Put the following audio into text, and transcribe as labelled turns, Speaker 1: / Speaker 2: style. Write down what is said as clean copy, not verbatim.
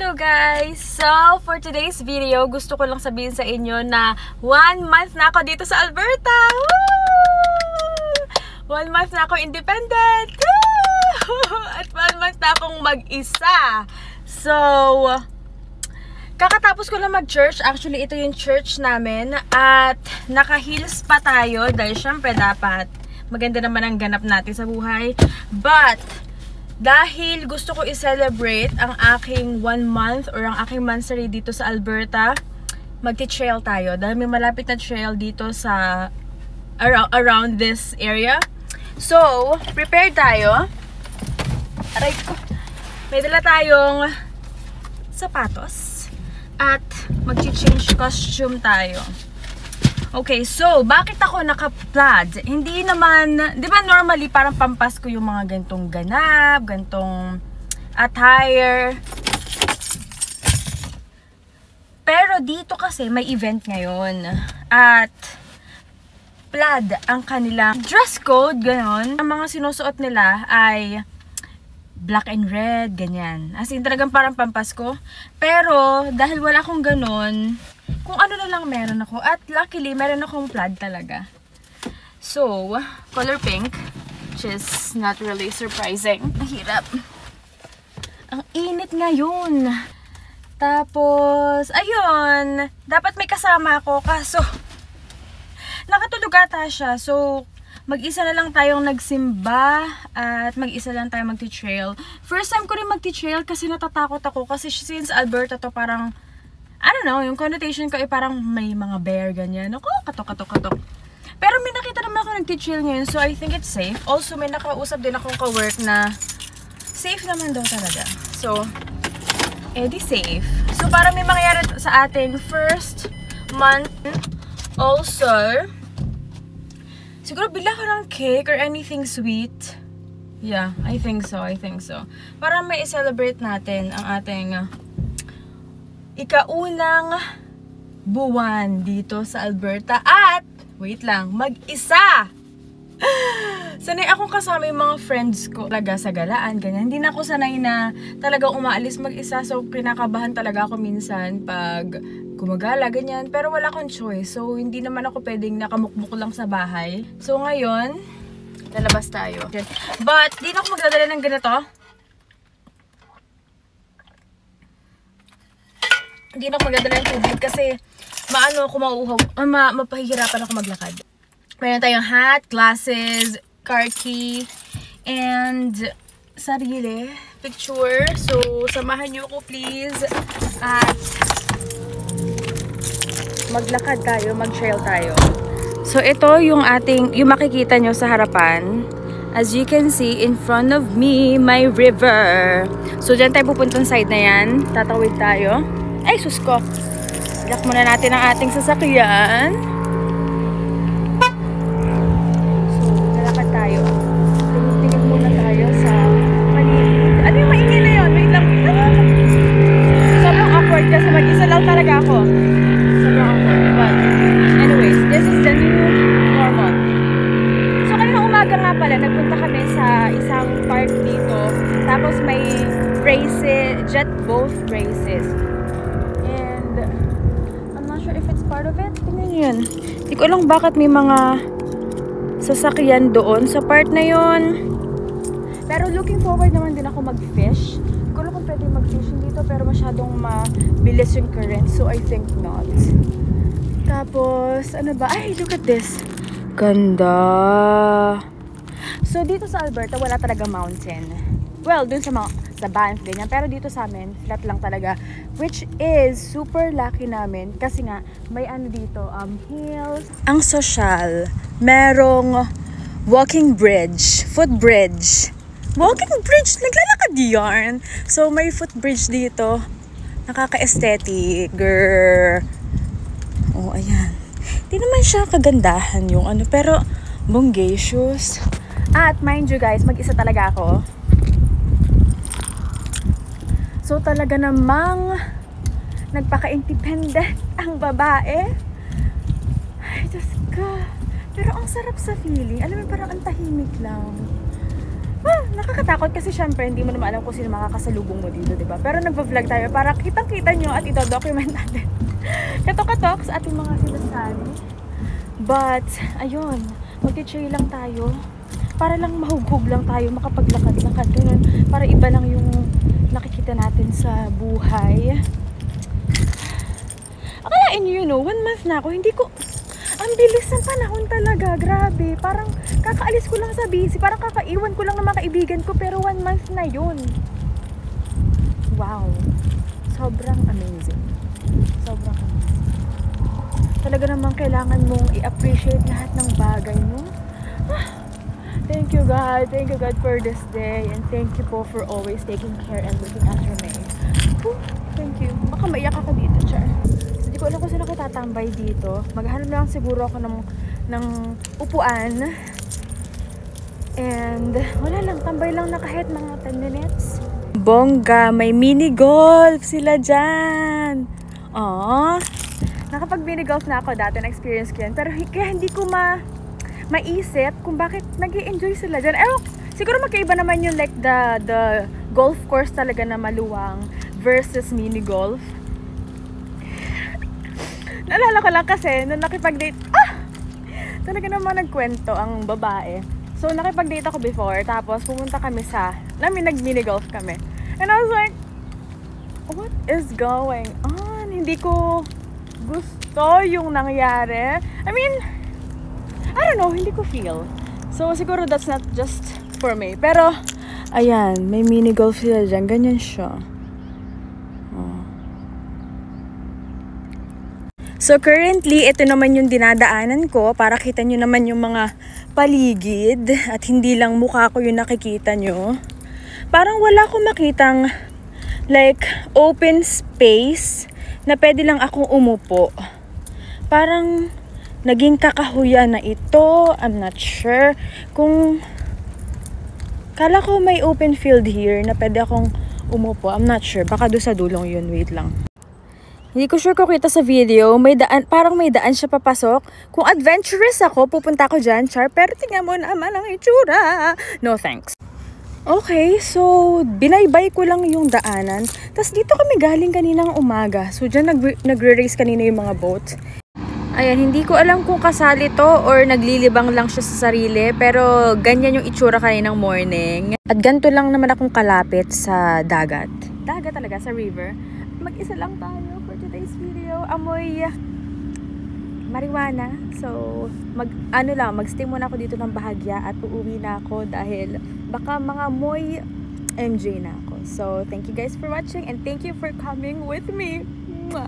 Speaker 1: Hello guys! So, for today's video, gusto ko lang sabihin sa inyo na 1 month na ako dito sa Alberta! Woo! 1 month na ako independent! Woo! At 1 month na akong mag-isa! So, kakatapos ko lang mag-church. Actually, ito yung church namin. At naka-heels pa tayo dahil syempre dapat maganda naman ang ganap natin sa buhay. But, dahil gusto ko i-celebrate ang aking 1 month or ang aking monthsary dito sa Alberta, magti-trail tayo. Dahil may malapit na trail dito sa around this area. So, prepare tayo. Aray ko. May dala tayong sapatos at magti-change costume tayo. Okay, so, bakit ako naka-plaid? Hindi naman, di ba normally parang pampasko yung mga gantong ganap, gantong attire. Pero dito kasi may event ngayon. At plaid ang kanilang dress code, ganon. Ang mga sinusuot nila ay black and red, ganyan. As in, talagang parang pampasko. Pero, dahil wala akong ganon, kung ano na lang meron ako. At luckily, meron akong plaid talaga. So, color pink, which is not really surprising. Mahirap. Ang init ngayon. Tapos, ayun, dapat may kasama ako. Kaso, nakatulog ata siya. So, mag-isa na lang tayong nagsimba at mag-isa lang tayong magti-trail. First time ko rin magti-trail kasi natatakot ako. Kasi since Alberta to parang, I don't know, yung connotation ko ay parang may mga bear, ganyan. Ako, katok. Pero may nakita naman ako nag-trail ngayon, so I think it's safe. Also, may nakausap din akong ka-work na safe naman daw talaga. So, edi safe. So, para may mangyari sa atin first month. Also, siguro bila ko ng cake or anything sweet. Yeah, I think so. Para may i-celebrate natin ang ating ikaunang buwan dito sa Alberta. At, wait lang, mag-isa! Sanay akong kasama yung mga friends ko talaga sa galaan, ganyan. Hindi na ako sanay na talagang umaalis mag-isa. So, kinakabahan talaga ako minsan pag gumagala, ganyan. Pero wala akong choice. So, hindi naman ako pwedeng nakamukmuk lang sa bahay. So, ngayon, lalabas tayo. But, di na ako magdadala ng ganito. Hindi na ako magdadala ng tubig kasi maano ako mauuhaw, mapahihirapan ako maglakad. Meron tayong hat, glasses, car key, and sarili, picture. So, samahan niyo ako please. At maglakad tayo, mag-trail tayo. So, ito yung makikita nyo sa harapan. As you can see, in front of me, may river. So, dyan tayo pupuntang side na yan. Tatawid tayo. Ay, sus ko. Ilak muna natin ang ating sasakyan. So, lalakad tayo. Tingin muna tayo sa paligid. Ano yung maingay na yun? Wait lang. Sobrang awkward kasi mag-isa lang talaga ako. Sobrang awkward. But, anyways, this is the new normal. So, kanina umaga nga pala, nagpunta kami sa isang park dito. Tapos may races, jet boat races. Part of it. Tingnan nyo yun. Hindi ko alam bakit may mga sasakyan doon sa part na yun. Pero looking forward naman din ako mag-fish. Hindi ko alam kung pwede mag-fishing dito pero masyadong mabilis yung current. So I think not. Tapos, ano ba? Ay, look at this. Ganda. So dito sa Alberta, wala talaga mountain. Well, dun sa Banff, ganyan. Pero dito sa amin, flat lang talaga. Which is super lucky namin. Kasi nga, may ano dito, hills. Ang social, merong walking bridge, footbridge. Walking bridge, naglalakad yarn. So, may footbridge dito. Nakaka-aesthetic. Grrr. Oh, ayan. Di naman siya kagandahan yung ano. Pero, bonggacious. At, mind you guys, mag-isa talaga ako. So, talaga namang nagpaka-independent ang babae. Ay, Diyos ko. Pero ang sarap sa feeling. Alam mo, parang ang tahimik lang. Ah! nakakatakot kasi syempre hindi mo naman alam kung sino makakasalubong mo dito, diba? Pero nagpa-vlog tayo para kitang-kita nyo at ito document natin. Katok-katok sa ating mga sinasabi. But, ayun, mag-chill lang tayo. Para lang mahughog lang tayo, makapaglakad-lakad, ganun. Para iba lang yung nakikita natin sa buhay. Akalain nyo, 1 month na ako, hindi ko... Ang bilis ng panahon talaga, grabe. Parang kakaalis ko lang sa busy, parang kakaiwan ko lang ng mga kaibigan ko, pero 1 month na yun. Wow. Sobrang amazing. Sobrang amazing. Talaga namang kailangan mong i-appreciate lahat ng bagay mo. Thank you God for this day, and thank you po for always taking care and looking after me. Thank you. Baka maiyak ako dito, Char. Hindi ko alam kung saan ako tatambay dito. Maghanap lang siguro ako ng upuan. And wala lang, tambay lang na kahit mga 10 minutes. Bongga, may mini golf sila dyan. Aww. Nakapag mini golf na ako dati, na-experience ko yan. Pero kaya hindi ko maisip kung bakit nag-i-enjoy sila dyan. Siguro magkaiba naman yung like the golf course talaga na maluwang versus mini golf. Naalala ko lang kasi nung nakipag-date, talaga naman nagkwento ang babae. So nakipag-date ako before, tapos pumunta kami nag-mini golf kami. And I was like, what is going on? Hindi ko gusto yung nangyari. I mean, I don't know, hindi ko feel. So siguro that's not just for me. Pero, ayan, may mini golf sila dyan. Ganyan siya. So currently, ito naman yung dinadaanan ko para kita nyo naman yung mga paligid at hindi lang mukha ko yung nakikita nyo. Parang wala akong makitang like open space na pwede lang akong umupo. Parang naging kakahuyan na ito. I'm not sure kung kala ko may open field here na pwede akong umupo. I'm not sure. Baka doon sa dulong yun. Wait lang. Hindi ko sure kung kita sa video, parang may daan siya papasok. Kung adventurous ako, pupunta ako dyan, Char. Pero tingnan mo naman ang itsura. No thanks. Okay, so binaybay ko lang yung daanan. Tapos dito kami galing kaninang umaga. So dyan nagre-race kanina yung mga boat. Ayan, hindi ko alam kung kasali to or naglilibang lang siya sa sarili. Pero ganyan yung itsura kaninang morning. At ganito lang naman akong kalapit sa dagat. Dagat talaga, sa river. Mag-isa lang tayo for today's video. Amoy marijuana. So, mag-stay muna ako dito ng bahagya at uuwi na ako dahil baka mga moy MJ na ako. So, thank you guys for watching and thank you for coming with me. Mwah!